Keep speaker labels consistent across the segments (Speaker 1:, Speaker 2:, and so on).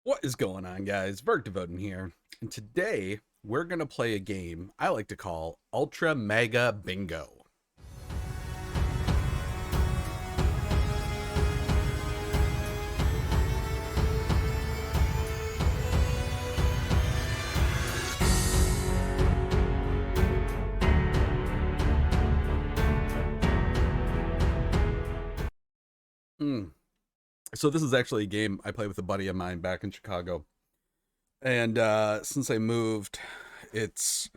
Speaker 1: What is going on, guys? Devoten here, and today we're gonna play a game I like to call Ultra Mega Bingo. Mm. So this is actually a game I play with a buddy of mine back in Chicago, and since I moved, it's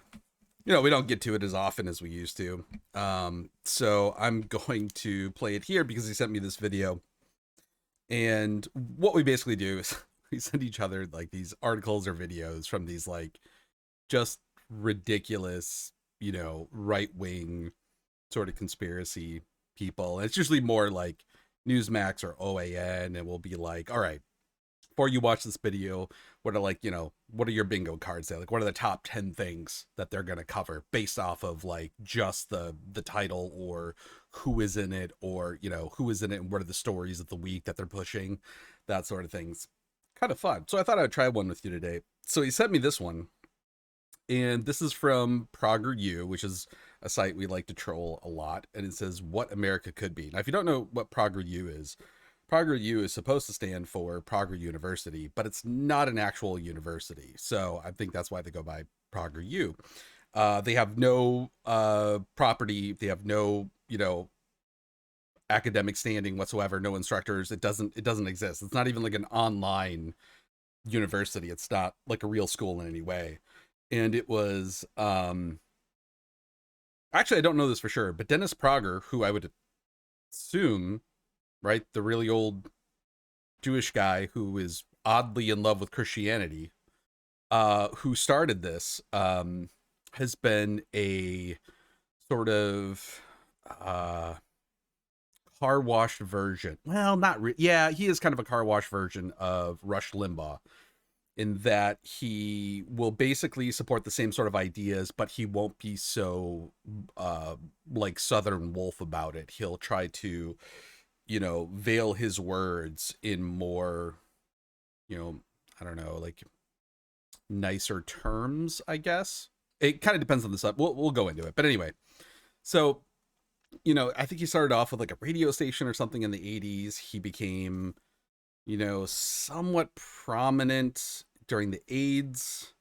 Speaker 1: we don't get to it as often as we used to. So I'm going to play it here because he sent me this video. And what we basically do is we send each other like these articles or videos from these like just ridiculous, right wing sort of conspiracy people. And it's usually more like Newsmax or OAN, and we'll be like, all right, before you watch this video, what are what are your bingo cards there? Like, what are the top 10 things that they're gonna cover based off of like just the title, or who is in it, or who is in it and what are the stories of the week that they're pushing, that sort of things. Kind of fun. So I thought I'd try one with you today. So he sent me this one, and this is from Prager U, which is a site we like to troll a lot. And it says what America could be. Now, if you don't know what Prager U is supposed to stand for Prager University, but it's not an actual university. So I think that's why they go by Prager U. They have no property. They have no, academic standing whatsoever. No instructors. It doesn't exist. It's not even like an online university. It's not like a real school in any way. And it was actually, I don't know this for sure, but Dennis Prager, who I would assume, right, the really old Jewish guy who is oddly in love with Christianity, who started this, has been a sort of car washed version. Well, not yeah, he is kind of a car wash version of Rush Limbaugh, in that he will basically support the same sort of ideas, but he won't be so like Southern Wolf about it. He'll try to, veil his words in more, I don't know, like nicer terms, I guess. It kind of depends on the sub. We'll go into it. But anyway, so, I think he started off with like a radio station or something in the 80s. He became, somewhat prominent during the AIDS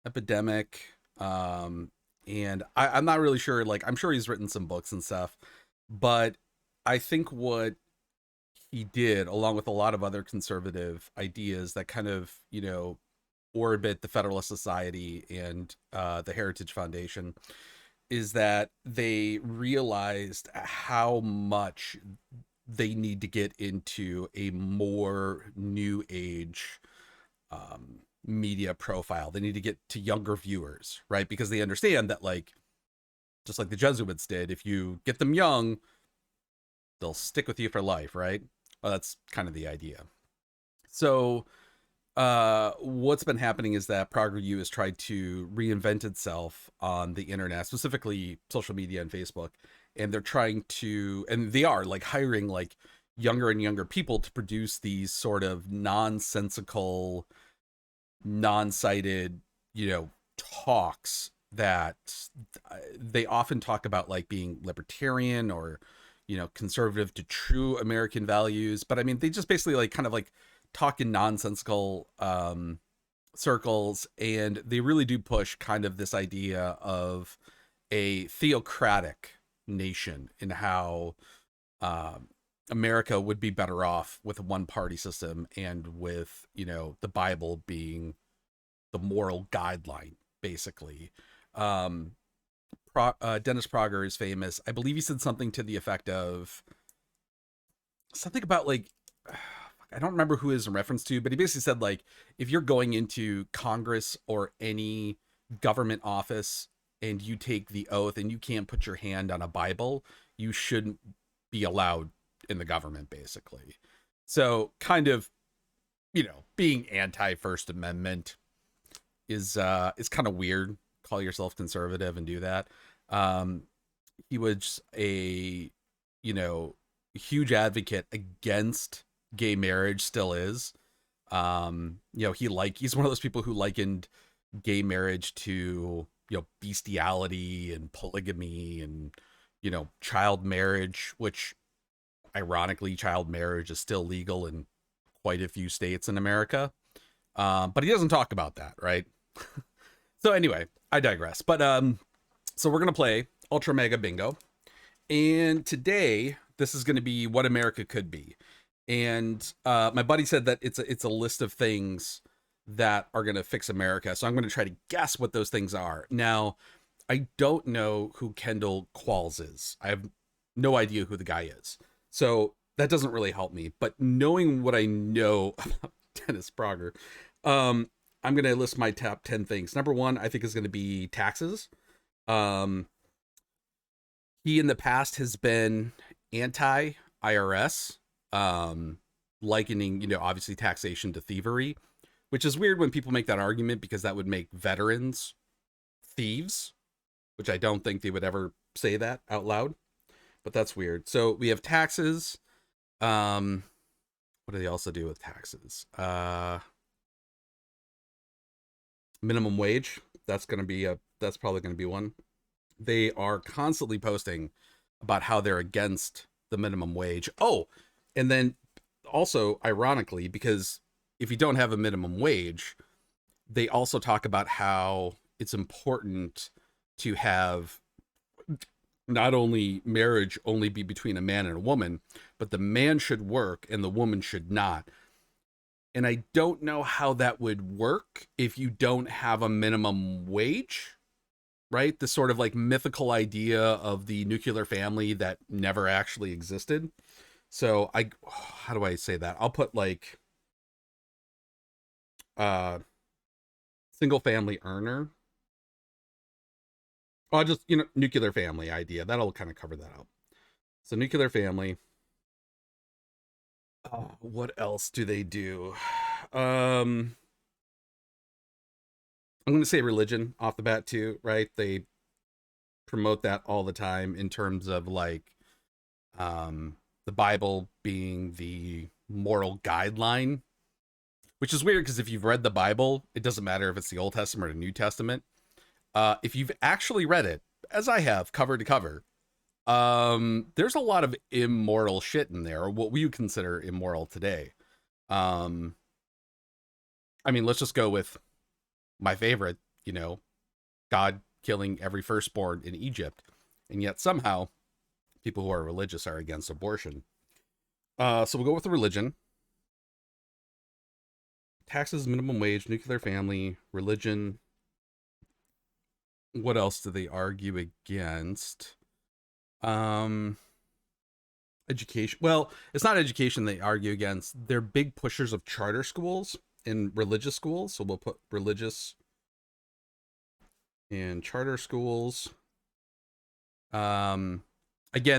Speaker 1: epidemic. And I'm not really sure, like, I'm sure he's written some books and stuff, but I think what he did, along with a lot of other conservative ideas that kind of, orbit the Federalist Society and the Heritage Foundation, is that they realized how much they need to get into a more new age media profile. They need to get to younger viewers, right? Because they understand that, like, just like the Jesuits did, if you get them young, they'll stick with you for life, right? Well, that's kind of the idea. So what's been happening is that PragerU has tried to reinvent itself on the internet, specifically social media and Facebook, and they're trying to, and they are like hiring like younger and younger people to produce these sort of nonsensical, non-cited, talks that they often talk about like being libertarian or, conservative to true American values. But I mean, they just basically like kind of like talk in nonsensical circles, and they really do push kind of this idea of a theocratic nation, and how America would be better off with a one party system, and with, the Bible being the moral guideline, basically. Dennis Prager is famous. I believe he said something to the effect of something about like, I don't remember who is in reference to, but he basically said like, if you're going into Congress or any government office and you take the oath and you can't put your hand on a Bible, you shouldn't be allowed in the government, basically. So kind of, being anti First Amendment is kind of weird. Call yourself conservative and do that. He was a, huge advocate against gay marriage, still is. He's one of those people who likened gay marriage to, bestiality and polygamy and, child marriage, which ironically, child marriage is still legal in quite a few states in America. But he doesn't talk about that, right? So anyway, I digress. But so we're gonna play Ultra Mega Bingo, and today this is gonna be what America could be. And my buddy said that it's a list of things that are gonna fix America. So I'm gonna try to guess what those things are. Now, I don't know who Kendall Qualls is. I have no idea who the guy is. So that doesn't really help me. But knowing what I know about Dennis Prager, I'm going to list my top 10 things. Number one, I think is going to be taxes. Um, he in the past has been anti IRS, likening, obviously taxation to thievery, which is weird when people make that argument because that would make veterans thieves, which I don't think they would ever say that out loud, but that's weird. So we have taxes. What do they also do with taxes? Minimum wage. That's probably going to be one. They are constantly posting about how they're against the minimum wage. Oh, and then also ironically, because if you don't have a minimum wage, they also talk about how it's important to have not only marriage only be between a man and a woman, but the man should work and the woman should not. And I don't know how that would work if you don't have a minimum wage, right? This sort of like mythical idea of the nuclear family that never actually existed. So how do I say that? I'll put like single family earner. I'll just, nuclear family idea. That'll kind of cover that out. So nuclear family. What else do they do? I'm going to say religion off the bat too, right? They promote that all the time in terms of like the Bible being the moral guideline, which is weird because if you've read the Bible, it doesn't matter if it's the Old Testament or the New Testament. If you've actually read it, as I have, cover to cover, there's a lot of immoral shit in there, or what we would consider immoral today. I mean, let's just go with my favorite, God killing every firstborn in Egypt. And yet somehow people who are religious are against abortion. So we'll go with the religion. Taxes, minimum wage, nuclear family, religion. What else do they argue against? Education. Well, it's not education they argue against. They're big pushers of charter schools and religious schools. So we'll put religious and charter schools. Again,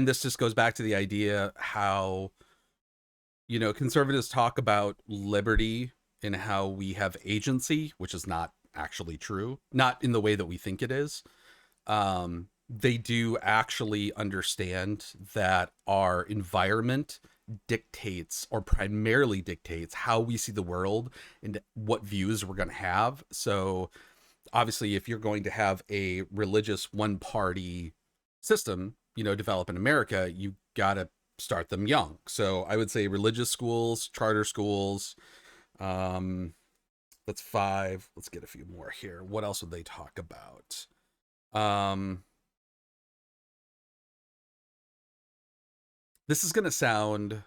Speaker 1: this just goes back to the idea how, conservatives talk about liberty and how we have agency, which is not actually true, not in the way that we think it is. They do actually understand that our environment dictates, or primarily dictates, how we see the world and what views we're going to have. So obviously, if you're going to have a religious one-party system, develop in America, you got to start them young. So I would say religious schools, charter schools. That's 5. Let's get a few more here. What else would they talk about? This is going to sound,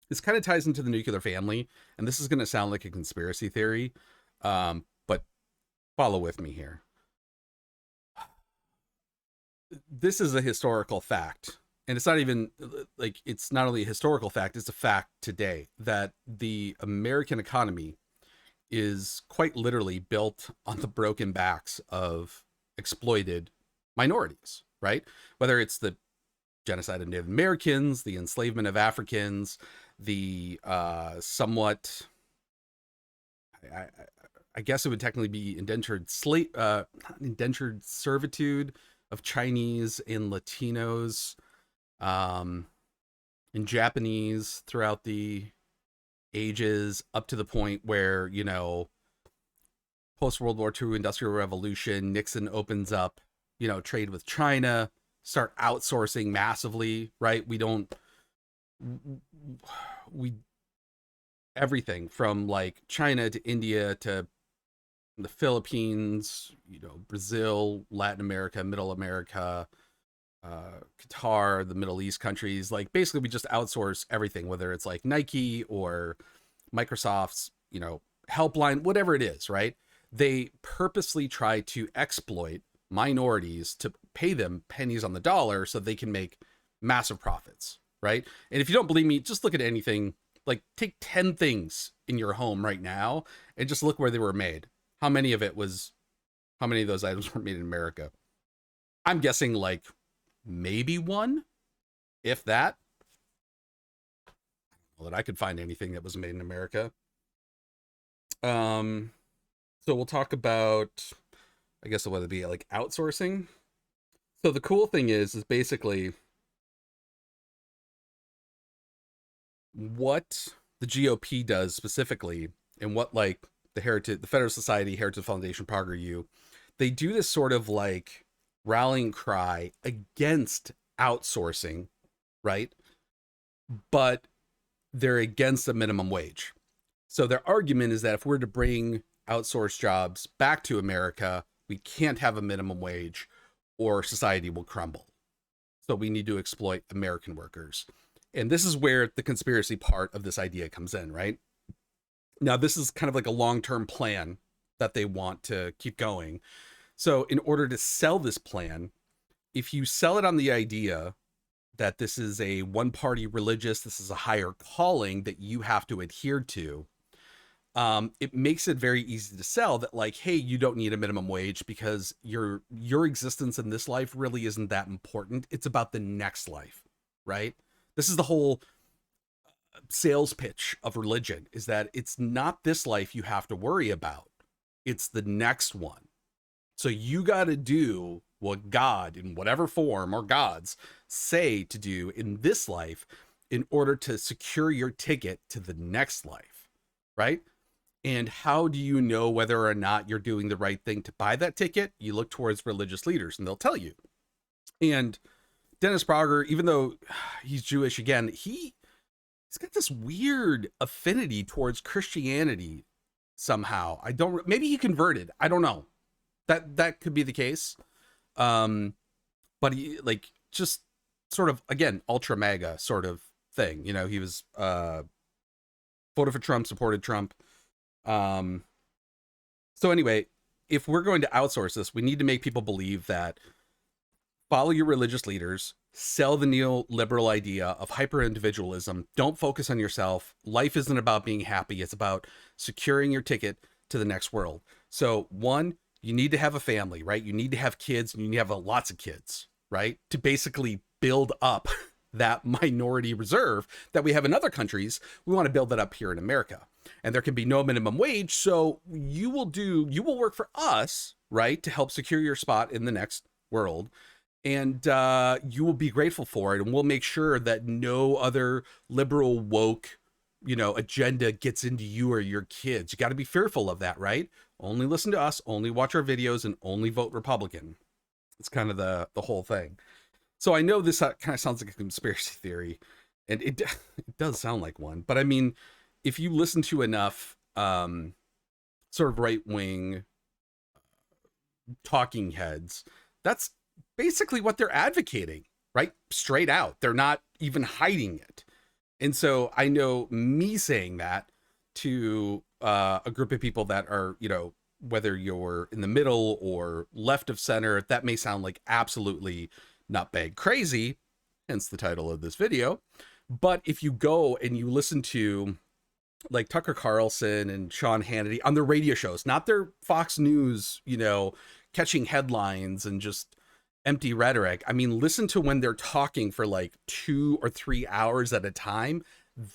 Speaker 1: this kind of ties into the nuclear family, and this is going to sound like a conspiracy theory, but follow with me here. This is a historical fact, and it's not even like, it's not only a historical fact, it's a fact today that the American economy is quite literally built on the broken backs of exploited minorities, right? Whether it's the genocide of Native Americans, the enslavement of Africans, the somewhat, I guess it would technically be indentured servitude of Chinese and Latinos, and Japanese throughout the ages up to the point where, you know, post World War II Industrial Revolution, Nixon opens up, you know, trade with China, start outsourcing massively, right? We everything from like China to India to the Philippines, you know, Brazil, Latin America, Middle America, Qatar, the Middle East countries. Like basically we just outsource everything, whether it's like Nike or Microsoft's, you know, helpline, whatever it is, right? They purposely try to exploit minorities to pay them pennies on the dollar so they can make massive profits, right? And if you don't believe me, just look at anything. Like take 10 things in your home right now and just look where they were made. How many of those items were made in America? I'm guessing like maybe one, if that. Well, that I could find anything that was made in America. So we'll talk about, I guess, what it'd be like outsourcing. So the cool thing is basically what the GOP does specifically, and what like the Federalist Society, Heritage Foundation, Prager U, they do this sort of like rallying cry against outsourcing, right? But they're against a minimum wage. So their argument is that if we're to bring outsourced jobs back to America, we can't have a minimum wage or society will crumble. So we need to exploit American workers. And this is where the conspiracy part of this idea comes in, right? Now, this is kind of like a long-term plan that they want to keep going. So in order to sell this plan, if you sell it on the idea that this is a one-party religious, this is a higher calling that you have to adhere to, it makes it very easy to sell that like, hey, you don't need a minimum wage because your existence in this life really isn't that important. It's about the next life, right? This is the whole sales pitch of religion, is that it's not this life you have to worry about. It's the next one. So you got to do what God, in whatever form, or gods say to do in this life in order to secure your ticket to the next life, right? And how do you know whether or not you're doing the right thing to buy that ticket? You look towards religious leaders and they'll tell you. And Dennis Prager, even though he's Jewish, again, he's got this weird affinity towards Christianity somehow. Maybe he converted. I don't know. That could be the case. But he like just sort of, again, ultra Maga sort of thing. You know, he was voted for Trump, supported Trump. So anyway, if we're going to outsource this, we need to make people believe that follow your religious leaders, sell the neoliberal idea of hyper-individualism, don't focus on yourself. Life isn't about being happy. It's about securing your ticket to the next world. So one, you need to have a family, right? You need to have kids, and you need to have lots of kids, right? To basically build up that minority reserve that we have in other countries. We want to build that up here in America. And there can be no minimum wage. So you will work for us, right? To help secure your spot in the next world. And you will be grateful for it. And we'll make sure that no other liberal woke, agenda gets into you or your kids. You got to be fearful of that, right? Only listen to us, only watch our videos, and only vote Republican. It's kind of the whole thing. So I know this kind of sounds like a conspiracy theory, and it does sound like one. But I mean, if you listen to enough sort of right-wing talking heads, that's basically what they're advocating, right? Straight out. They're not even hiding it. And so I know me saying that to a group of people that are, whether you're in the middle or left of center, that may sound like absolutely nutbag crazy, hence the title of this video. But if you go and you listen to like Tucker Carlson and Sean Hannity on their radio shows, not their Fox News, catching headlines and just empty rhetoric. I mean, listen to when they're talking for like 2 or 3 hours at a time.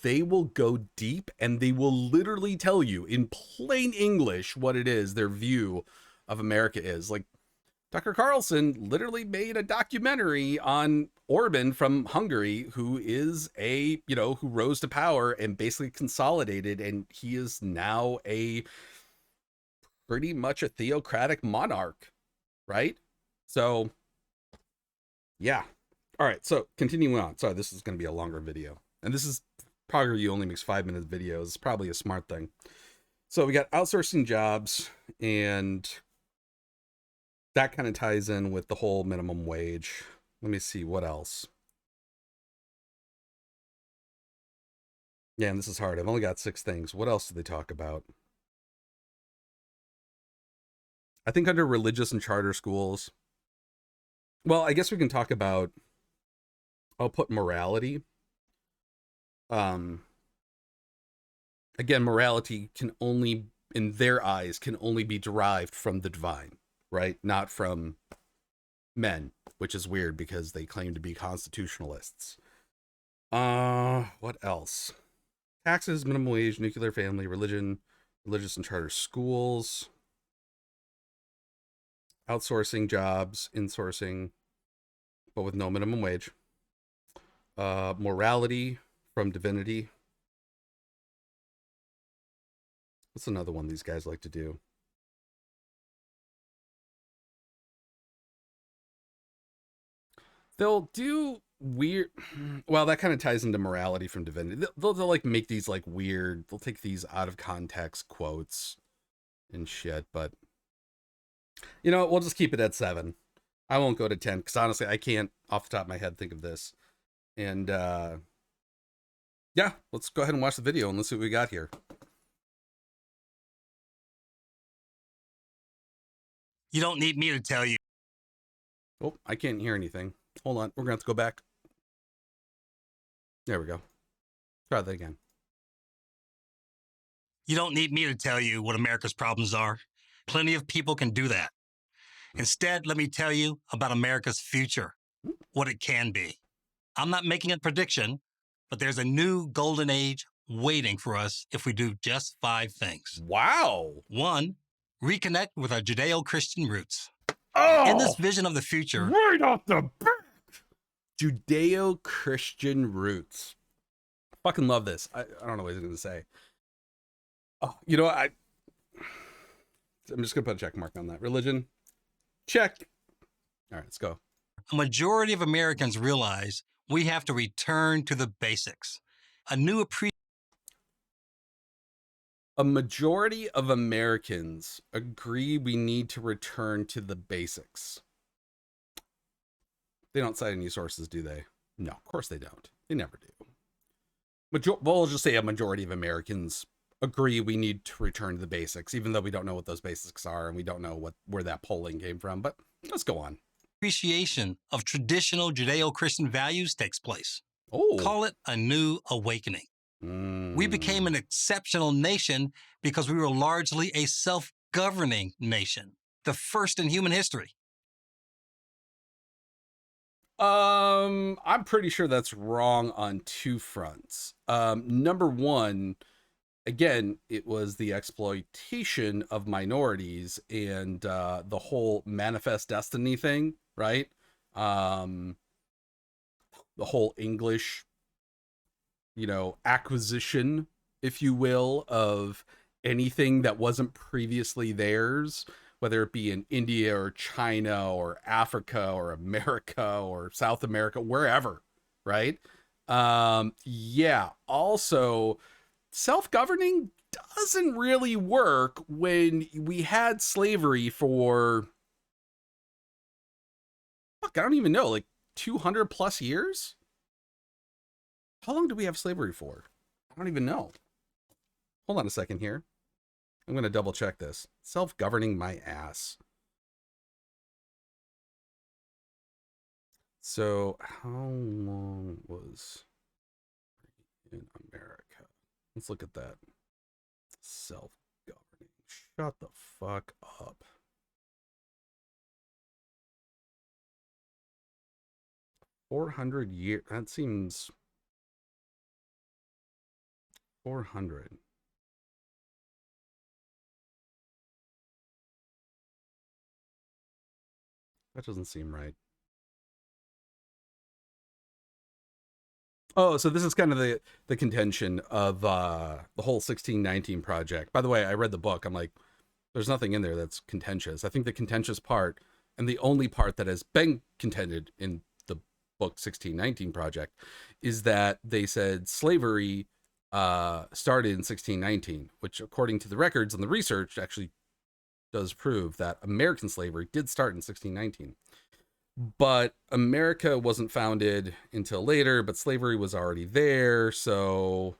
Speaker 1: They will go deep and they will literally tell you in plain English what it is their view of America is. Like Tucker Carlson literally made a documentary on Orban from Hungary, who is who rose to power and basically consolidated, and he is now a pretty much a theocratic monarch, right? So, yeah. All right, so continuing on. Sorry, this is going to be a longer video. And this is Prager, you only makes 5-minute videos. It's probably a smart thing. So we got outsourcing jobs, and that kind of ties in with the whole minimum wage. Let me see what else. Yeah, and this is hard. I've only got 6 things. What else do they talk about? I think under religious and charter schools. Well, I guess we can talk about, I'll put morality. Again, morality can only, in their eyes, can only be derived from the divine, right? Not from men, which is weird because they claim to be constitutionalists. What else? Taxes, minimum wage, nuclear family, religion, religious and charter schools, outsourcing jobs, insourcing, but with no minimum wage. Morality from divinity. What's another one these guys like to do? They'll do weird, well, that kind of ties into morality from divinity. They'll like make these like weird, they'll take these out of context quotes and shit, but you know, we'll just keep it at 7. I won't go to 10 because honestly I can't off the top of my head think of this. And yeah, let's go ahead and watch the video and let's see what we got here.
Speaker 2: You don't need me to tell you.
Speaker 1: Oh, I can't hear anything. Hold on, we're gonna have to go back. There we go. Try that again.
Speaker 2: You don't need me to tell you what America's problems are. Plenty of people can do that. Instead, let me tell you about America's future, what it can be. I'm not making a prediction, but there's a new golden age waiting for us if we do just 5 things.
Speaker 1: Wow.
Speaker 2: 1, reconnect with our Judeo-Christian roots.
Speaker 1: Oh,
Speaker 2: In this vision of the future,
Speaker 1: right off the bat. Judeo-Christian roots. Fucking love this. I don't know what he's gonna say. Oh, you know, I'm just gonna put a check mark on that. Religion, check. All right, let's go.
Speaker 2: a majority of Americans realize we have to return to the basics. A
Speaker 1: majority of Americans agree we need to return to the basics. They don't cite any sources, do they? No, of course they don't. They never do. We'll just say a majority of Americans agree we need to return to the basics, even though we don't know what those basics are and we don't know where that polling came from. But let's go on.
Speaker 2: appreciation of traditional Judeo-Christian values takes place.
Speaker 1: Oh,
Speaker 2: Call it a new awakening. We became an exceptional nation because we were largely a self-governing nation, the first in human history.
Speaker 1: I'm pretty sure that's wrong on 2 fronts. Number 1, again, it was the exploitation of minorities and the whole manifest destiny thing, right? The whole English, acquisition, if you will, of anything that wasn't previously theirs, whether it be in India or China or Africa or America or South America, wherever, right? Yeah. Also, self-governing doesn't really work when we had slavery for, fuck, I don't even know, like 200 plus years? How long do we have slavery for? I don't even know. Hold on a second here. I'm going to double check this. Self-governing my ass. So, how long was in America? Let's look at that. Self-governing. Shut the fuck up. 400 years. That seems 400. That doesn't seem right. Oh, so this is kind of the contention of the whole 1619 project. By the way, I read the book. I'm like, there's nothing in there that's contentious. I think the contentious part, and the only part that has been contended in the book 1619 project, is that they said slavery started in 1619, which according to the records and the research actually does prove that American slavery did start in 1619. But America wasn't founded until later, but slavery was already there, so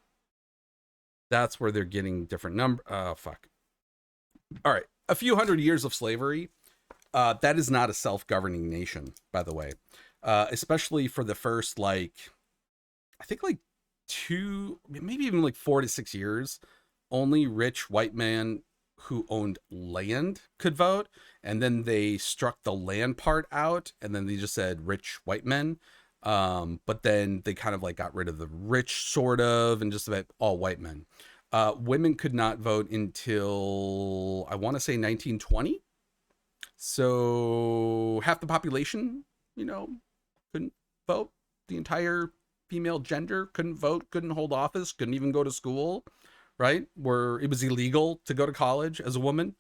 Speaker 1: that's where they're getting different number. Fuck. All right, a few hundred years of slavery. That is not a self-governing nation, by the way. Especially for the first, like, I think like 2, maybe even like 4 to 6 years, only rich white men who owned land could vote, and then they struck the land part out, and then they just said rich white men. But then they kind of like got rid of the rich, sort of, and just about all white men. Women could not vote until I want to say 1920. So half the population, you know, couldn't vote. The entire female gender couldn't vote, couldn't hold office, couldn't even go to school, right? Where it was illegal to go to college as a woman.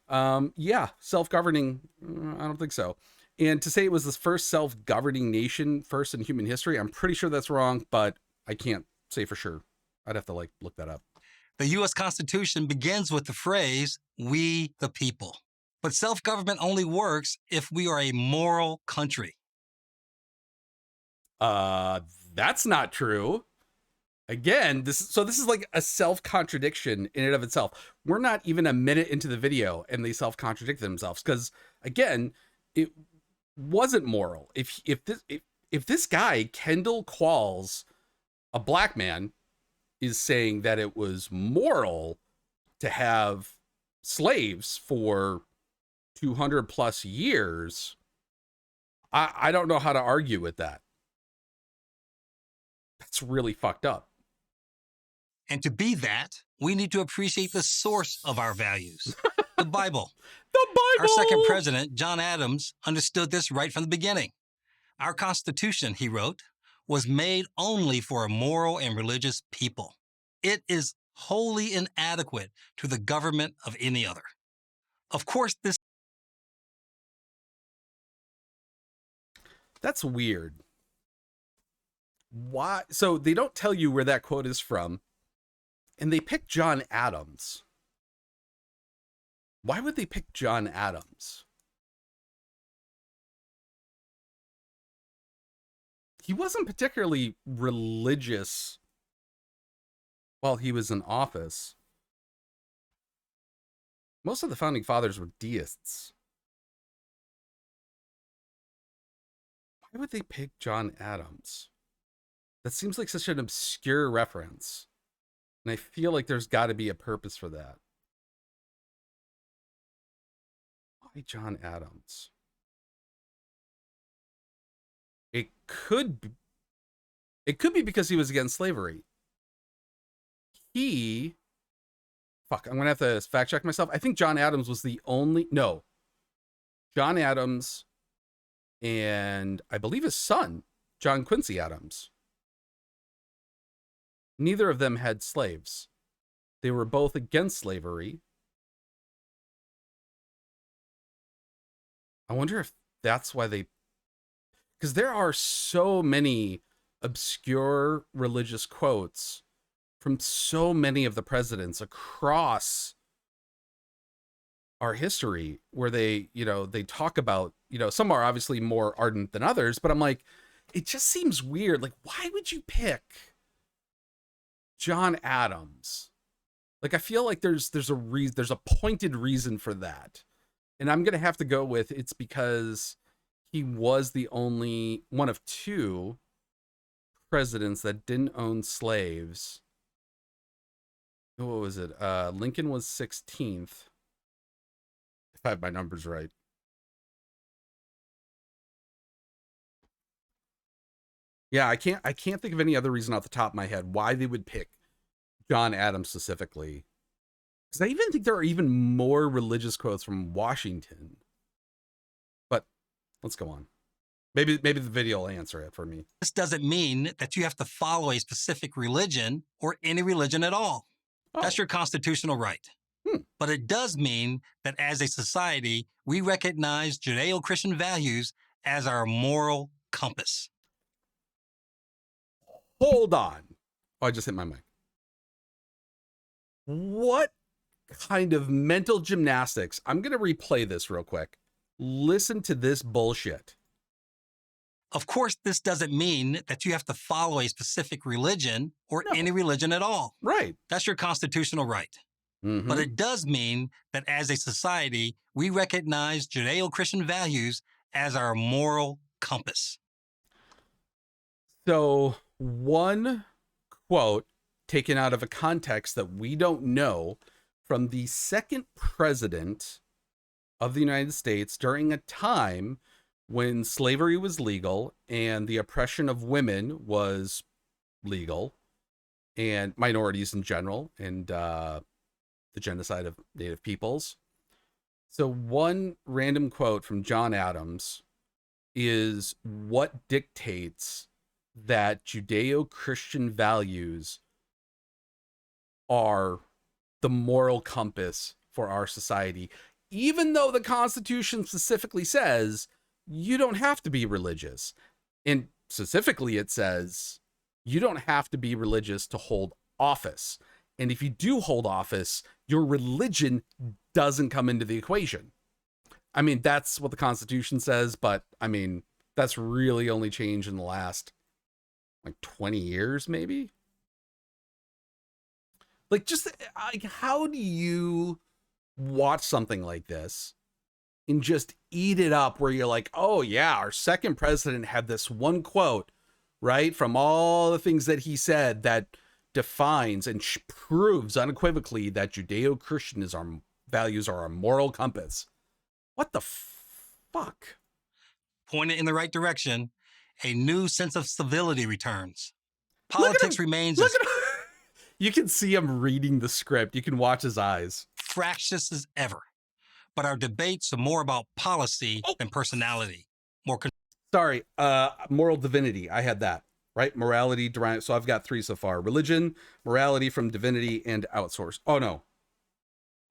Speaker 1: Yeah, self-governing, I don't think so. And to say it was the first self-governing nation, first in human history, I'm pretty sure that's wrong, but I can't say for sure. I'd have to like look that up.
Speaker 2: The U.S. Constitution begins with the phrase, we the people. But self-government only works if we are a moral country.
Speaker 1: That's not true. Again, this is like a self-contradiction in and of itself. We're not even a minute into the video and they self-contradict themselves, because again, it wasn't moral. If this guy, Kendall Qualls, a black man, is saying that it was moral to have slaves for 200 plus years, I don't know how to argue with that. That's really fucked up.
Speaker 2: And to be that, we need to appreciate the source of our values, the Bible.
Speaker 1: The Bible!
Speaker 2: Our second president, John Adams, understood this right from the beginning. Our Constitution, he wrote, was made only for a moral and religious people. It is wholly inadequate to the government of any other. Of course, this...
Speaker 1: That's weird. Why? So they don't tell you where that quote is from, and they pick John Adams. Why would they pick John Adams? He wasn't particularly religious while he was in office. Most of the founding fathers were deists. Why would they pick John Adams? That seems like such an obscure reference. And I feel like there's got to be a purpose for that. Why John Adams? It could be because he was against slavery. Fuck, I'm going to have to fact check myself. I think John Adams was the only... No. John Adams and I believe his son, John Quincy Adams. Neither of them had slaves. They were both against slavery. I wonder if that's why they... Because there are so many obscure religious quotes from so many of the presidents across our history where they, they talk about, some are obviously more ardent than others, but I'm like, it just seems weird. Like, why would you pick John Adams? Like, I feel like there's a pointed reason for that. And I'm going to have to go with it's because he was the only one of two presidents that didn't own slaves. What was it? Lincoln was 16th. If I have my numbers right. Yeah, I can't think of any other reason off the top of my head why they would pick John Adams specifically. Because I even think there are even more religious quotes from Washington. But let's go on. Maybe the video will answer it for me.
Speaker 2: This doesn't mean that you have to follow a specific religion or any religion at all. That's
Speaker 1: Oh.
Speaker 2: your constitutional right. But it does mean that as a society, we recognize Judeo Christian values as our moral compass.
Speaker 1: Hold on. Oh, I just hit my mic. What kind of mental gymnastics? I'm going to replay this real quick. Listen to this bullshit.
Speaker 2: Of course, this doesn't mean that you have to follow a specific religion or any religion at all.
Speaker 1: Right.
Speaker 2: That's your constitutional right. But it does mean that as a society, we recognize Judeo Christian values as our moral compass.
Speaker 1: So, one quote taken out of a context that we don't know from the second president of the United States during a time when slavery was legal and the oppression of women was legal, and minorities in general, and the genocide of Native peoples. So one random quote from John Adams is what dictates that Judeo-Christian values are the moral compass for our society, even though the Constitution specifically says you don't have to be religious. And specifically, it says you don't have to be religious to hold office. And if you do hold office, your religion doesn't come into the equation. I mean, that's what the Constitution says, but I mean, that's really only changed in the last like 20 years, maybe. Like, just like, how do you watch something like this and just eat it up where you're like, oh yeah, our second president had this one quote, right, from all the things that he said that defines and proves unequivocally that Judeo-Christianism values are a moral compass. What the fuck?
Speaker 2: Point it in the right direction. A new sense of civility returns. Politics remains as
Speaker 1: You can see him reading the script. You can watch his eyes.
Speaker 2: fractious as ever. But our debates are more about policy than personality.
Speaker 1: Sorry, moral divinity. I had that, right? Morality, so I've got 3 so far. Religion, morality from divinity, and outsource. Oh, no.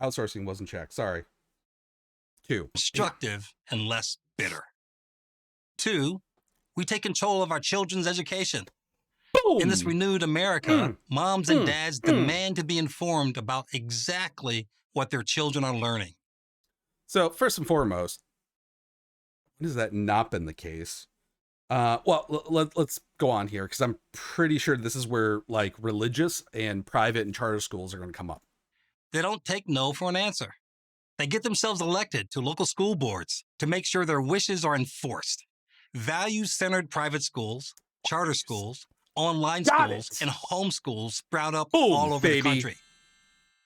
Speaker 1: Outsourcing wasn't checked. Sorry. 2.
Speaker 2: Constructive and less bitter. 2, we take control of our children's education.
Speaker 1: Boom!
Speaker 2: In this renewed America, moms and dads demand to be informed about exactly what their children are learning.
Speaker 1: So, first and foremost, when has that not been the case? Well, let's go on here, because I'm pretty sure this is where like religious and private and charter schools are going to come up.
Speaker 2: They don't take no for an answer. They get themselves elected to local school boards to make sure their wishes are enforced. Value-centered private schools, charter schools, online schools, and homeschools sprout up all over the country.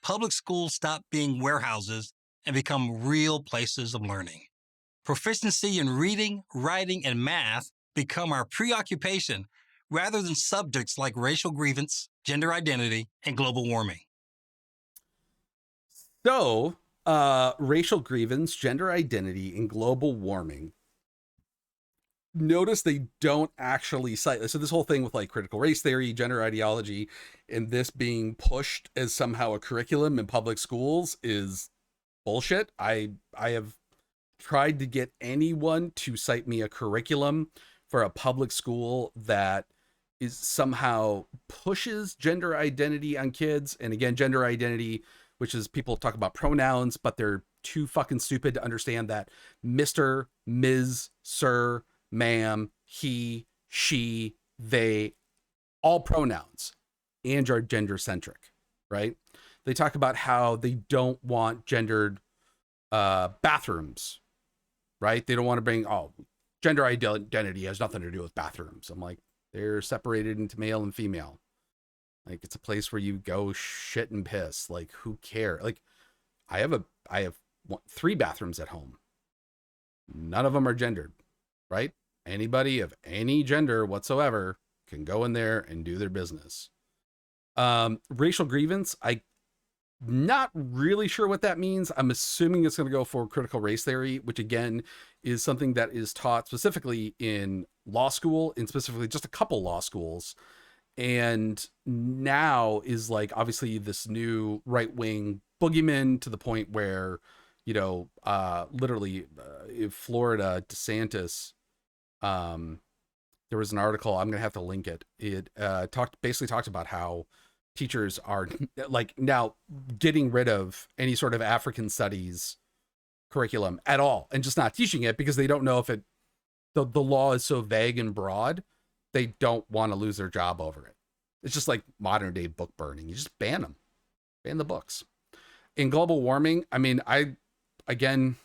Speaker 2: Public schools stop being warehouses and become real places of learning. Proficiency in reading, writing, and math become our preoccupation rather than subjects like racial grievance, gender identity, and global warming.
Speaker 1: So, racial grievance, gender identity, and global warming. Notice they don't actually cite. So this whole thing with like critical race theory, gender ideology, and this being pushed as somehow a curriculum in public schools is bullshit. I have tried to get anyone to cite me a curriculum for a public school that is somehow pushes gender identity on kids. And again, gender identity, which is people talk about pronouns, but they're too fucking stupid to understand that Mr., Ms., Sir, ma'am, he, she, they, all pronouns, and are gender centric, right? They talk about how they don't want gendered bathrooms, right? They don't want to bring, gender identity has nothing to do with bathrooms. I'm like, they're separated into male and female. Like, it's a place where you go shit and piss. Like, who cares? Like, I have 3 bathrooms at home. None of them are gendered, right? Anybody of any gender whatsoever can go in there and do their business. Racial grievance, I Not really sure what that means. I'm assuming it's going to go for critical race theory, which again is something that is taught specifically in law school, and specifically just a couple law schools. And now is like obviously this new right wing boogeyman to the point where, literally, in Florida, DeSantis, um, there was an article, I'm gonna have to link it. It talked about how teachers are like now getting rid of any sort of African studies curriculum at all and just not teaching it because they don't know if the law is so vague and broad, they don't want to lose their job over it. It's just like modern day book burning. You just ban them, ban the books. In global warming, I mean, again,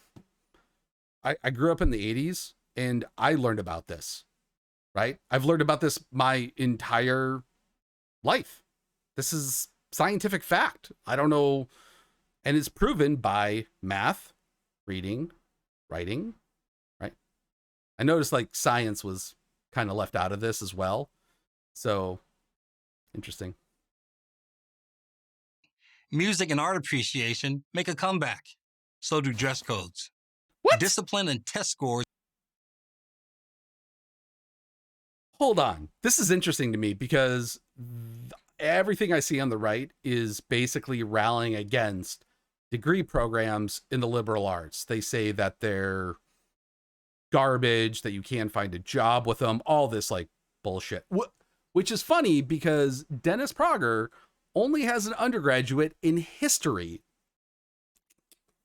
Speaker 1: I grew up in the 80s and I learned about this, right? I've learned about this my entire life. This is scientific fact. I don't know. And it's proven by math, reading, writing, right? I noticed like science was kind of left out of this as well. So interesting.
Speaker 2: Music and art appreciation make a comeback. So do dress codes.
Speaker 1: What?
Speaker 2: Discipline and test scores.
Speaker 1: Hold on. This is interesting to me because everything I see on the right is basically rallying against degree programs in the liberal arts. They say that they're garbage, that you can't find a job with them, all this like bullshit. Which is funny because Dennis Prager only has an undergraduate in history.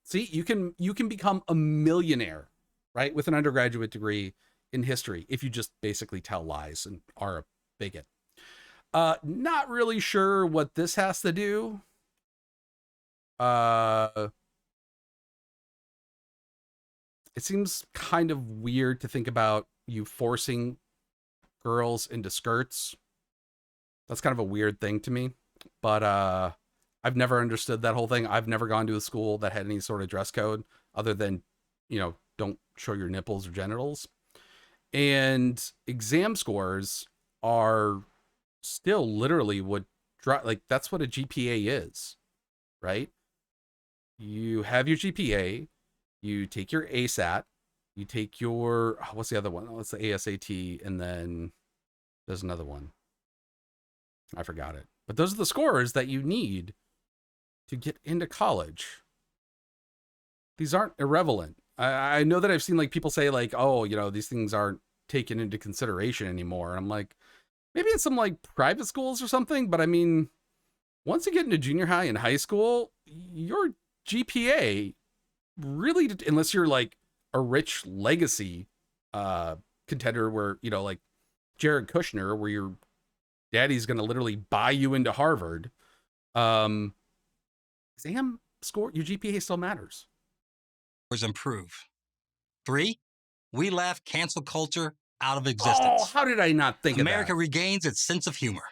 Speaker 1: See, you can become a millionaire, right, with an undergraduate degree in history if you just basically tell lies and are a bigot. Not really sure what this has to do. It seems kind of weird to think about you forcing girls into skirts. That's kind of a weird thing to me. But I've never understood that whole thing. I've never gone to a school that had any sort of dress code other than, don't show your nipples or genitals. And exam scores are still literally what like that's what a GPA is, right? You have your GPA, you take your ASAT, you take your what's the other one? Oh, it's the ASAT, and then there's another one. I forgot it. But those are the scores that you need to get into college. These aren't irrelevant. I know that I've seen like people say like, oh, these things aren't taken into consideration anymore. And I'm like, maybe it's some like private schools or something. But I mean, once you get into junior high and high school, your GPA really, unless you're like a rich legacy contender where, like Jared Kushner, where your daddy's going to literally buy you into Harvard, exam score, your GPA still matters.
Speaker 2: Improve. 3, we laugh cancel culture out of existence.
Speaker 1: Oh, how did I not think
Speaker 2: America
Speaker 1: of that?
Speaker 2: regains its sense of humor.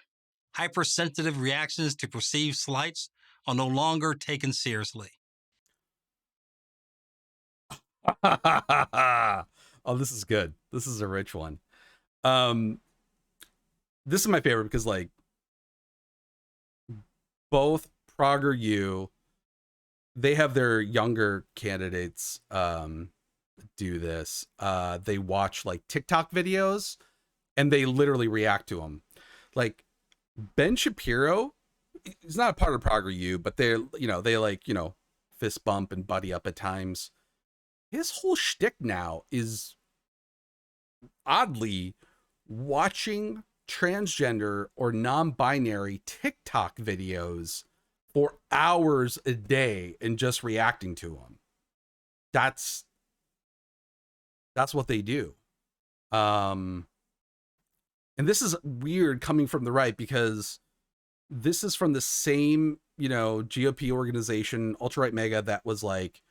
Speaker 2: Hypersensitive reactions to perceived slights are no longer taken seriously.
Speaker 1: Oh, this is good. This is a rich one. This is my favorite because like both Prager U, they have their younger candidates do this. They watch like TikTok videos and they literally react to them. Like Ben Shapiro, he's not a part of Prager U, but they're, they like, fist bump and buddy up at times. His whole shtick now is oddly watching transgender or non-binary TikTok videos for hours a day and just reacting to them. That's what they do. And this is weird coming from the right because this is from the same, GOP organization, alt-right Maga, that was like,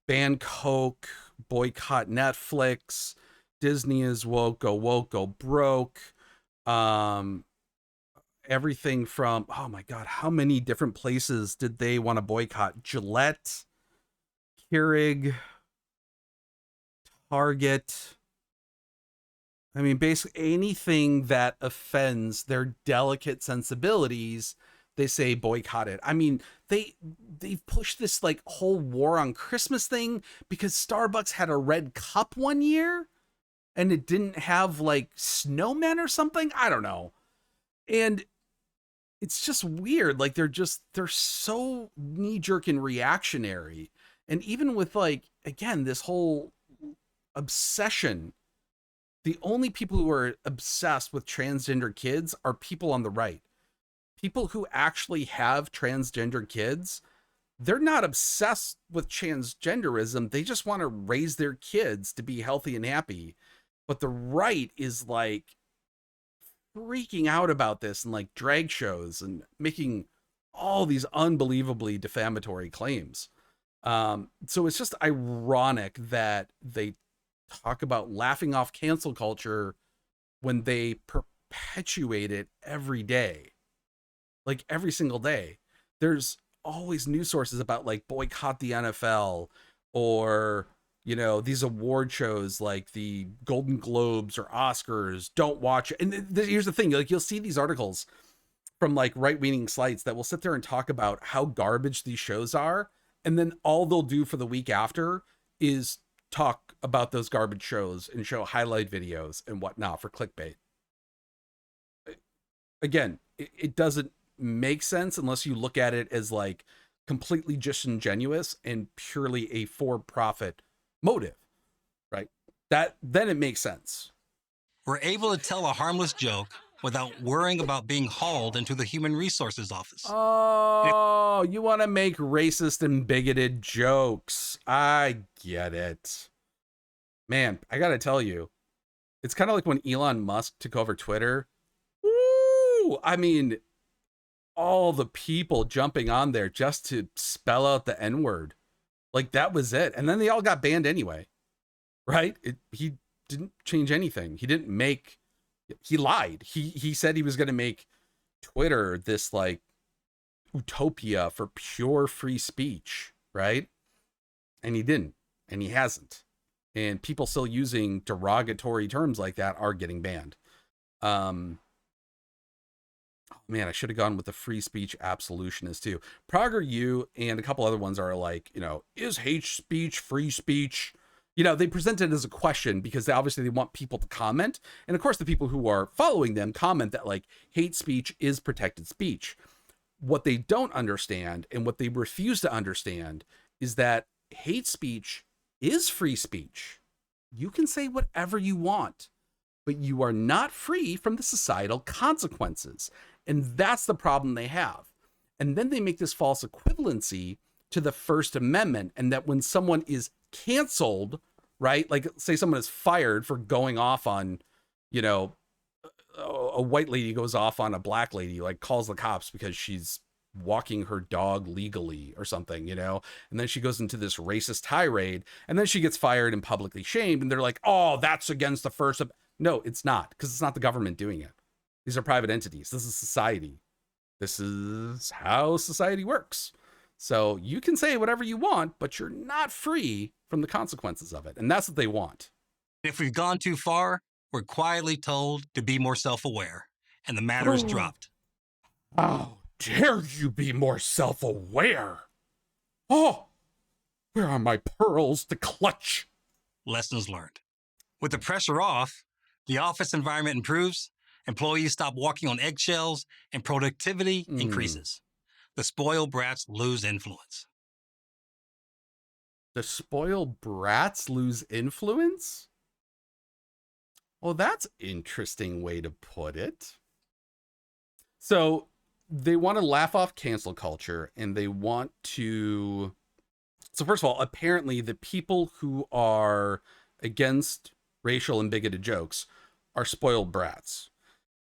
Speaker 1: ban Coke, boycott Netflix, Disney is woke, go broke. Everything from, oh my God, how many different places did they want to boycott? Gillette, Keurig, Target. I mean, basically anything that offends their delicate sensibilities, they say boycott it. I mean, they've pushed this like whole war on Christmas thing because Starbucks had a red cup one year and it didn't have like snowmen or something. I don't know. And it's just weird. Like they're so knee jerk and reactionary. And even with like, again, this whole obsession, the only people who are obsessed with transgender kids are people on the right. People who actually have transgender kids, they're not obsessed with transgenderism. They just want to raise their kids to be healthy and happy. But the right is like freaking out about this and like drag shows and making all these unbelievably defamatory claims. So it's just ironic that they talk about laughing off cancel culture when they perpetuate it every day, like every single day. There's always news sources about like boycott the NFL or, you know, these award shows like the Golden Globes or Oscars. Don't watch it. And here's the thing, like you'll see these articles from like right-leaning sites that will sit there and talk about how garbage these shows are, and then all they'll do for the week after is talk about those garbage shows and show highlight videos and whatnot for clickbait. Again, it doesn't make sense unless you look at it as like completely disingenuous and purely a for-profit motive, right? That then it makes sense.
Speaker 2: We're able to tell a harmless joke without worrying about being hauled into the human resources office.
Speaker 1: Oh, you want to make racist and bigoted jokes. I get it. Man, I got to tell you, it's kind of like when Elon Musk took over Twitter. Woo! I mean, all the people jumping on there just to spell out the N-word. Like that was it. And then they all got banned anyway, right? He didn't change anything. He lied. He said he was going to make Twitter this like utopia for pure free speech, right? And he didn't, and he hasn't. And people still using derogatory terms like that are getting banned. Oh man, I should have gone with the free speech absolutionist too. Prager U and a couple other ones are like, you know, is hate speech free speech? You know, they present it as a question because they want people to comment. And of course, the people who are following them comment that like hate speech is protected speech. What they don't understand and what they refuse to understand is that hate speech is free speech. You can say whatever you want, but you are not free from the societal consequences. And that's the problem they have. And then they make this false equivalency to the First Amendment, and that when someone is canceled, right? Like say someone is fired for going off on, you know, a white lady goes off on a black lady, like calls the cops because she's walking her dog legally or something, you know, and then she goes into this racist tirade and then she gets fired and publicly shamed. And they're like, oh, that's against the First. No, it's not, because it's not the government doing it. These are private entities. This is society. This is how society works. So you can say whatever you want, but you're not free from the consequences of it. And that's what they want.
Speaker 2: If we've gone too far, we're quietly told to be more self-aware, and the matter is dropped.
Speaker 1: How dare you be more self-aware? Oh, where are my pearls to clutch?
Speaker 2: Lessons learned. With the pressure off, the office environment improves, employees stop walking on eggshells, and productivity increases. The spoiled brats lose influence.
Speaker 1: The spoiled brats lose influence? Well, that's an interesting way to put it. So they want to laugh off cancel culture, and they want to... So first of all, apparently the people who are against racial and bigoted jokes are spoiled brats.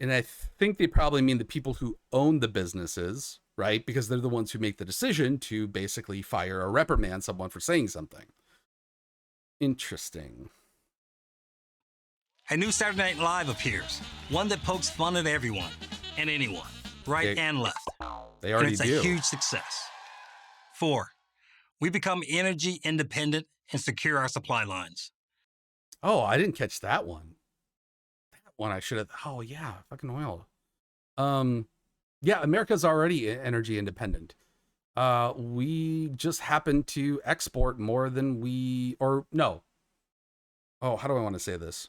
Speaker 1: And I think they probably mean the people who own the businesses, right? Because they're the ones who make the decision to basically fire or reprimand someone for saying something. Interesting.
Speaker 2: A new Saturday Night Live appears, one that pokes fun at everyone and anyone, right and left.
Speaker 1: They already
Speaker 2: and it's
Speaker 1: do.
Speaker 2: a huge success. 4, we become energy independent and secure our supply lines.
Speaker 1: Oh, I didn't catch that one. That one I should have. Oh yeah, fucking oil. Yeah, America's already energy independent. We just happen to export more than we, or no. Oh, how do I want to say this?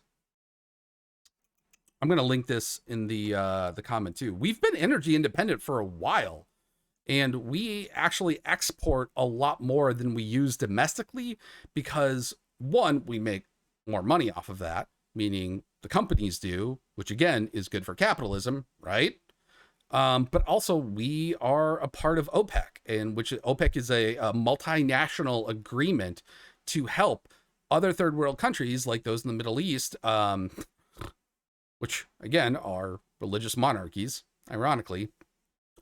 Speaker 1: I'm going to link this in the comment too. We've been energy independent for a while, and we actually export a lot more than we use domestically because one, we make more money off of that, meaning the companies do, which again is good for capitalism, right? But also we are a part of OPEC, and which OPEC is a multinational agreement to help other third world countries like those in the Middle East, which again are religious monarchies, ironically,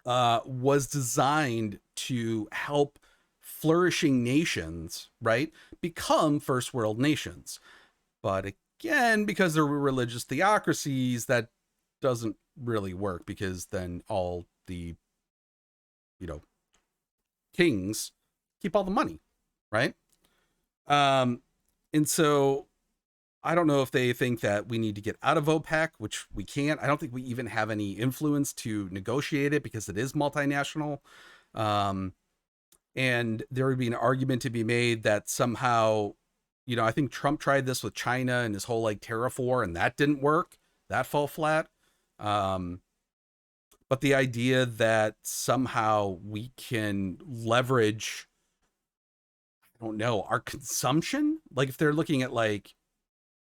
Speaker 1: was designed to help flourishing nations, right, become first world nations. But again, because they're religious theocracies, that doesn't really work because then all the, you know, kings keep all the money, right? Um, and so I don't know if they think that we need to get out of OPEC, which we can't. I don't think we even have any influence to negotiate it because it is multinational. Um, and there would be an argument to be made that somehow, you know, I think Trump tried this with China and his whole like tariff war, and that didn't work. That fell flat. Um, but the idea that somehow we can leverage, I don't know, our consumption, like if they're looking at like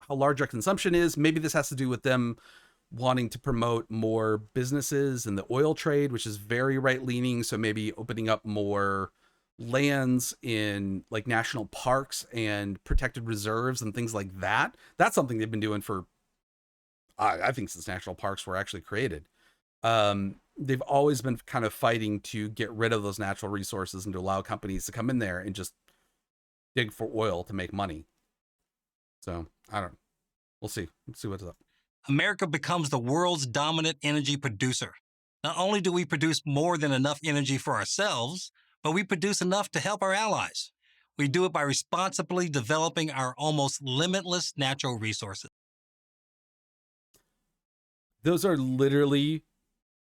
Speaker 1: how large our consumption is, maybe this has to do with them wanting to promote more businesses in the oil trade, which is very right leaning. So maybe opening up more lands in like national parks and protected reserves and things like that. That's something they've been doing for, I think, since national parks were actually created. They've always been kind of fighting to get rid of those natural resources and to allow companies to come in there and just dig for oil to make money. So I don't know. We'll see. Let's see what's up.
Speaker 2: America becomes the world's dominant energy producer. Not only do we produce more than enough energy for ourselves, but we produce enough to help our allies. We do it by responsibly developing our almost limitless natural resources.
Speaker 1: Those are literally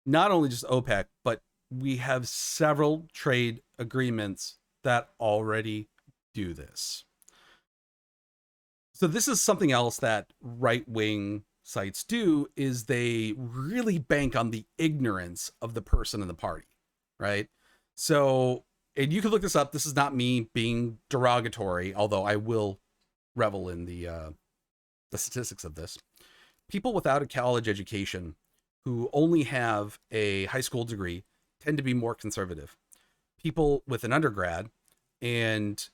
Speaker 1: not only just OPEC, but we have several trade agreements that already do this. So this is something else that right-wing sites do, is they really bank on the ignorance of the person in the party, right? So, and you can look this up. This is not me being derogatory, although I will revel in the statistics of this. People without a college education who only have a high school degree tend to be more conservative. People with an undergrad, and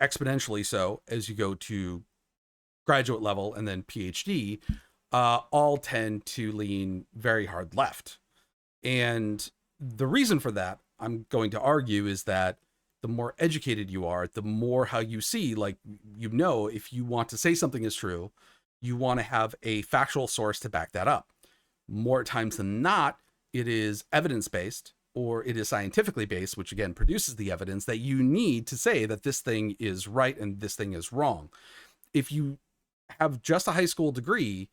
Speaker 1: exponentially so as you go to graduate level and then PhD, all tend to lean very hard left. And the reason for that, I'm going to argue, is that the more educated you are, the more how you see, like, you know, if you want to say something is true, you want to have a factual source to back that up. More times than not, it is evidence-based or it is scientifically based, which again produces the evidence that you need to say that this thing is right and this thing is wrong. If you have just a high school degree,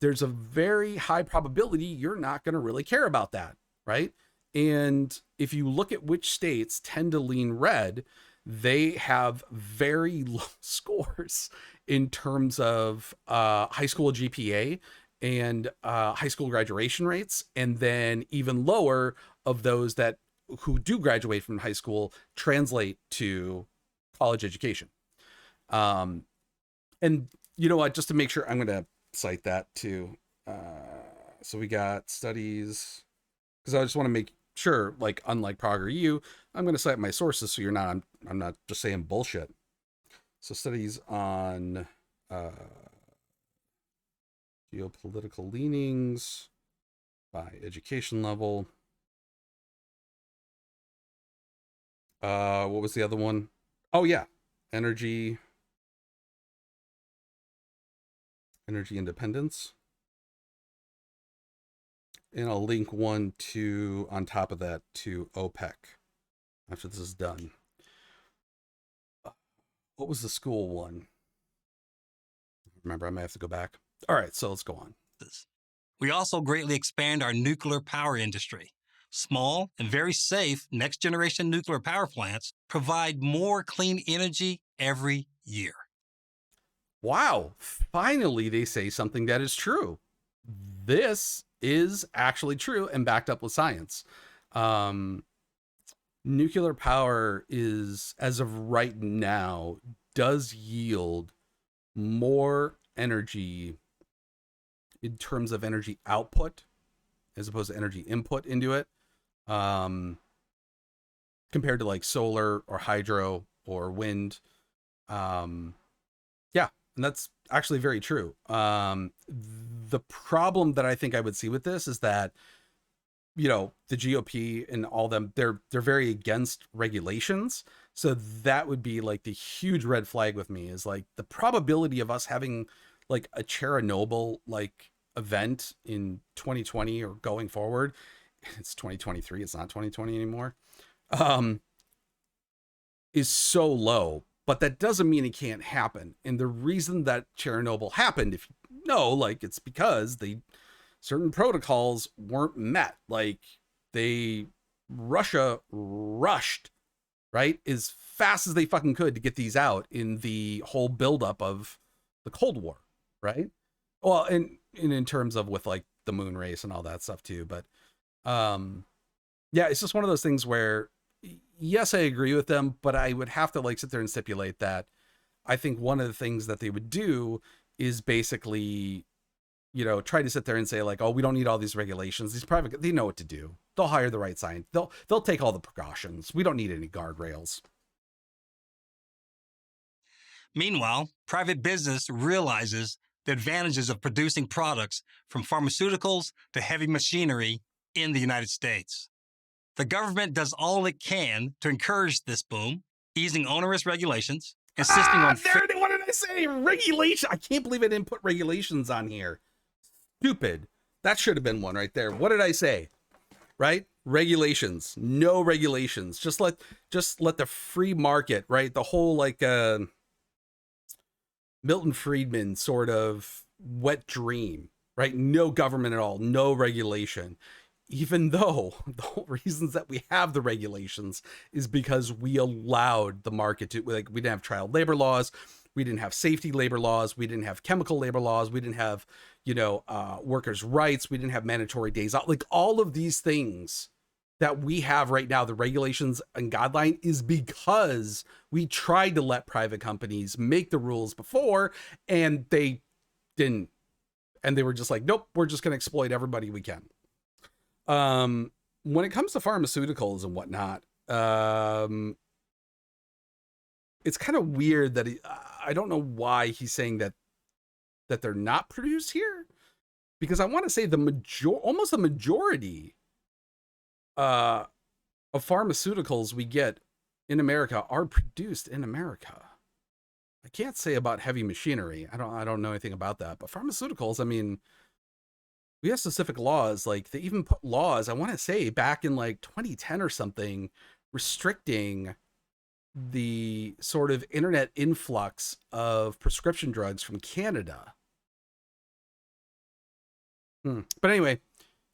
Speaker 1: there's a very high probability you're not going to really care about that, right? And if you look at which states tend to lean red, they have very low scores in terms of high school GPA and high school graduation rates, and then even lower of those that who do graduate from high school translate to college education. And you know what, just to make sure, I'm going to cite that too. So we got studies, because I just want to make sure, like, unlike Prager you, I'm going to cite my sources so you're not, I'm not just saying bullshit. So studies on geopolitical leanings by education level. What was the other one? Oh yeah, energy independence. And I'll link one to, on top of that, to OPEC after this is done. What was the school one? Remember, I might have to go back. All right, so let's go on.
Speaker 2: We also greatly expand our nuclear power industry. Small and very safe next generation nuclear power plants provide more clean energy every year.
Speaker 1: Wow, finally they say something that is true. This is actually true and backed up with science. Um, Nuclear power is, as of right now, does yield more energy in terms of energy output as opposed to energy input into it, um, compared to like solar or hydro or wind. Um, yeah, and that's actually very true. The problem that I think I would see with this is that, you know, the GOP and all them, they're very against regulations. So that would be like the huge red flag with me, is like the probability of us having like a Chernobyl like event in 2020 or going forward. It's 2023, it's not 2020 anymore. Um, is so low, but that doesn't mean it can't happen. And the reason that Chernobyl happened, if you know, like, it's because certain protocols weren't met. Like, Russia rushed, right, as fast as they fucking could to get these out in the whole buildup of the Cold War, right? Well, and in terms of with like the moon race and all that stuff too. But yeah, it's just one of those things where, yes, I agree with them, but I would have to like sit there and stipulate that I think one of the things that they would do is basically, you know, try to sit there and say like, oh, we don't need all these regulations. These private, they know what to do. They'll hire the right science. They'll take all the precautions. We don't need any guardrails.
Speaker 2: Meanwhile, private business realizes the advantages of producing products from pharmaceuticals to heavy machinery in the United States. The government does all it can to encourage this boom, easing onerous regulations, insisting on
Speaker 1: what did I say? Regulation. I can't believe I didn't put regulations on here. Stupid. That should have been one right there. What did I say? Right? Regulations. No regulations. Just let the free market, right? The whole like Milton Friedman sort of wet dream, right? No government at all, no regulation. Even though the whole reasons that we have the regulations is because we allowed the market to, like, we didn't have child labor laws, we didn't have safety labor laws, we didn't have chemical labor laws, we didn't have, you know, workers' rights, we didn't have mandatory days out. Like, all of these things that we have right now, the regulations and guideline, is because we tried to let private companies make the rules before, and they didn't. And they were just like, nope, we're just going to exploit everybody we can. When it comes to pharmaceuticals and whatnot, it's kind of weird that I don't know why he's saying that they're not produced here, because I want to say almost the majority of pharmaceuticals we get in America are produced in America. I can't say about heavy machinery. I don't know anything about that, but pharmaceuticals, I mean, we have specific laws. Like, they even put laws, I want to say back in like 2010 or something, restricting the sort of internet influx of prescription drugs from Canada. But anyway,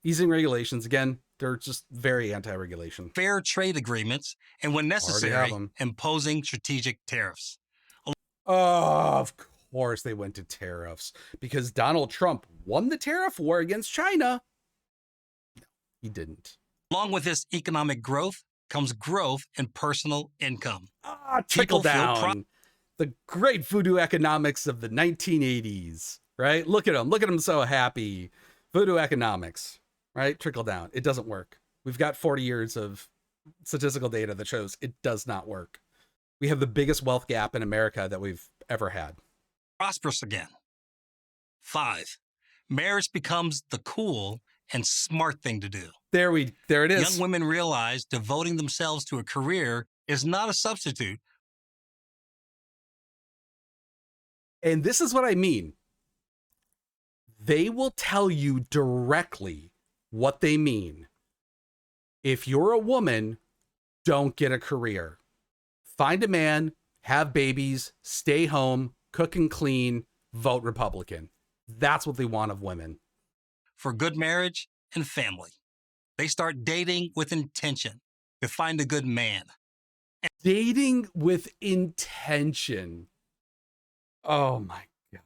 Speaker 1: easing regulations, again, they're just very anti-regulation.
Speaker 2: Fair trade agreements, and when necessary, imposing strategic tariffs.
Speaker 1: Oh, of course they went to tariffs, because Donald Trump won the tariff war against China. No, he didn't.
Speaker 2: Along with this economic growth comes growth in personal income.
Speaker 1: Trickle down. The great voodoo economics of the 1980s, right? Look at them so happy. Voodoo economics, right? Trickle down. It doesn't work. We've got 40 years of statistical data that shows it does not work. We have the biggest wealth gap in America that we've ever had.
Speaker 2: Prosperous again. 5, marriage becomes the cool and smart thing to do.
Speaker 1: There it is.
Speaker 2: Young women realize devoting themselves to a career is not a substitute.
Speaker 1: And this is what I mean. They will tell you directly what they mean. If you're a woman, don't get a career. Find a man, have babies, stay home, cook and clean, vote Republican. That's what they want of women.
Speaker 2: For good marriage and family. They start dating with intention to find a good man.
Speaker 1: Dating with intention. Oh my God.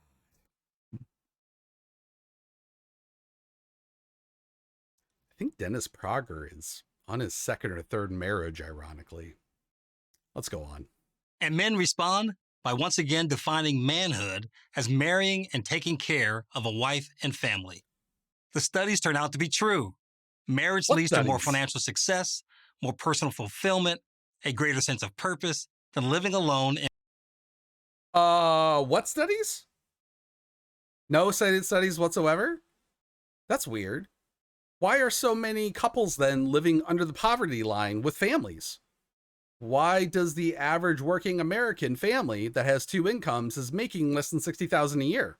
Speaker 1: I think Dennis Prager is on his second or third marriage, ironically. Let's go on.
Speaker 2: And men respond by once again defining manhood as marrying and taking care of a wife and family. The studies turn out to be true. Marriage
Speaker 1: What
Speaker 2: leads to more
Speaker 1: studies?
Speaker 2: financial success, more personal fulfillment, a greater sense of purpose than living alone.
Speaker 1: What studies? No cited studies whatsoever? That's weird. Why are so many couples then living under the poverty line with families? Why does the average working American family that has two incomes is making less than $60,000 a year?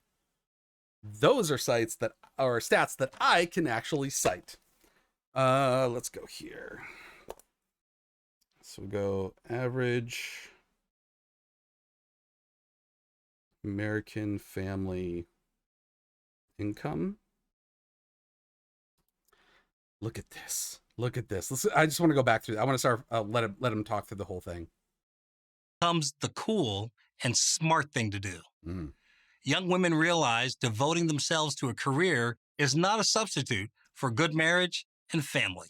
Speaker 1: Those are stats that I can actually cite. Let's go here. So we go average American family income. Look at this. Look at this. I just want to go back through. I want to start. Let him talk through the whole thing.
Speaker 2: Comes the cool and smart thing to do.
Speaker 1: Mm.
Speaker 2: Young women realize devoting themselves to a career is not a substitute for good marriage and family.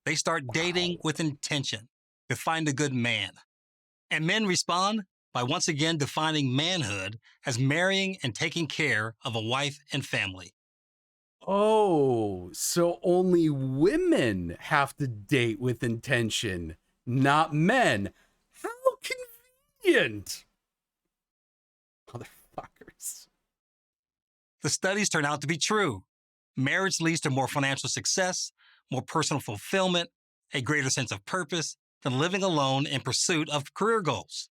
Speaker 2: They start dating with intention to find a good man. And men respond by once again defining manhood as marrying and taking care of a wife and family.
Speaker 1: Oh, so only women have to date with intention, not men. How convenient. Motherfuckers.
Speaker 2: The studies turn out to be true. Marriage leads to more financial success, more personal fulfillment, a greater sense of purpose than living alone in pursuit of career goals.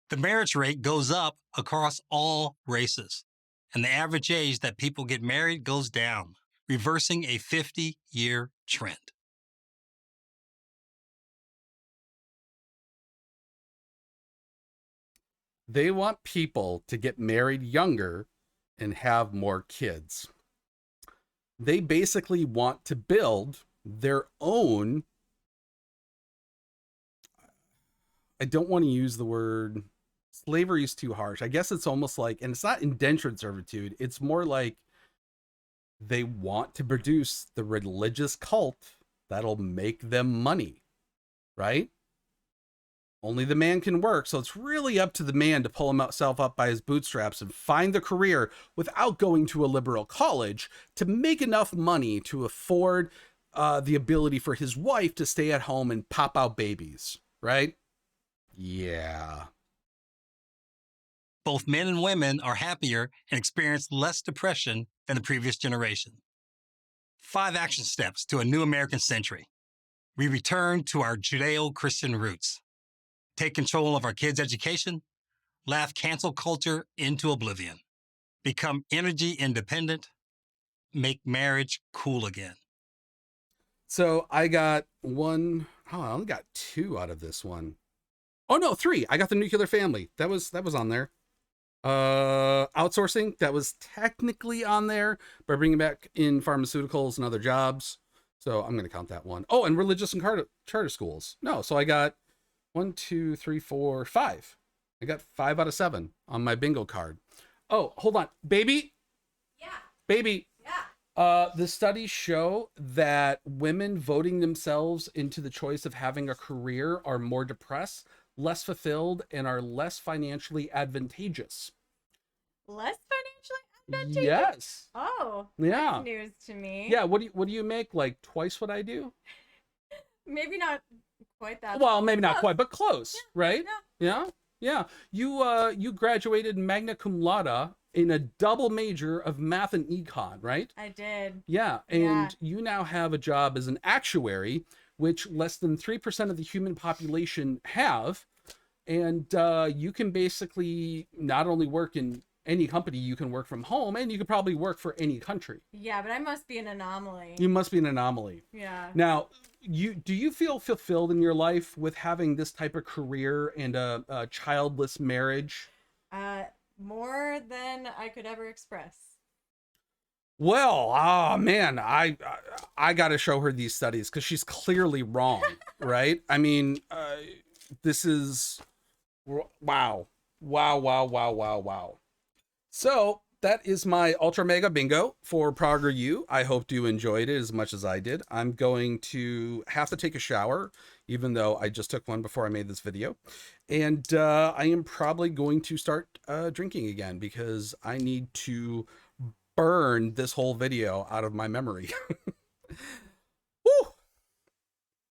Speaker 2: The marriage rate goes up across all races, and the average age that people get married goes down, reversing a 50-year trend.
Speaker 1: They want people to get married younger and have more kids. They basically want to build their own. I don't want to use the word slavery is too harsh. I guess it's almost like, and it's not indentured servitude. It's more like they want to produce the religious cult that'll make them money, right? Only the man can work, so it's really up to the man to pull himself up by his bootstraps and find the career without going to a liberal college to make enough money to afford the ability for his wife to stay at home and pop out babies, right? Yeah.
Speaker 2: Both men and women are happier and experience less depression than the previous generation. 5 action steps to a new American century. We return to our Judeo-Christian roots. Take control of our kids' education. Laugh cancel culture into oblivion. Become energy independent. Make marriage cool again.
Speaker 1: So I got one. Oh, I only got 2 out of this one. Oh no, 3. I got the nuclear family. That was on there. Outsourcing, that was technically on there, but bringing back in pharmaceuticals and other jobs. So I'm going to count that one. Oh, and religious and charter schools. No, so I got 1, 2, 3, 4, 5. I got 5 out of 7 on my bingo card. Oh, hold on, baby.
Speaker 3: Yeah.
Speaker 1: Baby.
Speaker 3: Yeah.
Speaker 1: The studies show that women voting themselves into the choice of having a career are more depressed, less fulfilled, and are less financially advantageous.
Speaker 3: Less financially advantageous?
Speaker 1: Yes.
Speaker 3: Oh,
Speaker 1: Yeah.
Speaker 3: that's news to me.
Speaker 1: Yeah. What do you make? Like twice what I do?
Speaker 3: Maybe not quite that.
Speaker 1: Well, maybe not
Speaker 3: close.
Speaker 1: quite, but close, right?
Speaker 3: Yeah.
Speaker 1: Yeah. You graduated magna cum laude in a double major of math and econ, right?
Speaker 3: I did.
Speaker 1: Yeah. And
Speaker 3: Yeah.
Speaker 1: you now have a job as an actuary, which less than 3% of the human population have. And you can basically not only work in any company, you can work from home, and you could probably work for any country.
Speaker 3: Yeah, but I must be an anomaly.
Speaker 1: You must be an anomaly.
Speaker 3: Yeah.
Speaker 1: Now, do you feel fulfilled in your life with having this type of career and a childless marriage?
Speaker 3: More than I could ever express.
Speaker 1: Well, man, I got to show her these studies because she's clearly wrong, right? I mean, this is wow, wow, wow, wow, wow, wow. So that is my Ultra Mega Bingo for Prager U. I hope you enjoyed it as much as I did. I'm going to have to take a shower, even though I just took one before I made this video. And I am probably going to start drinking again because I need to burn this whole video out of my memory.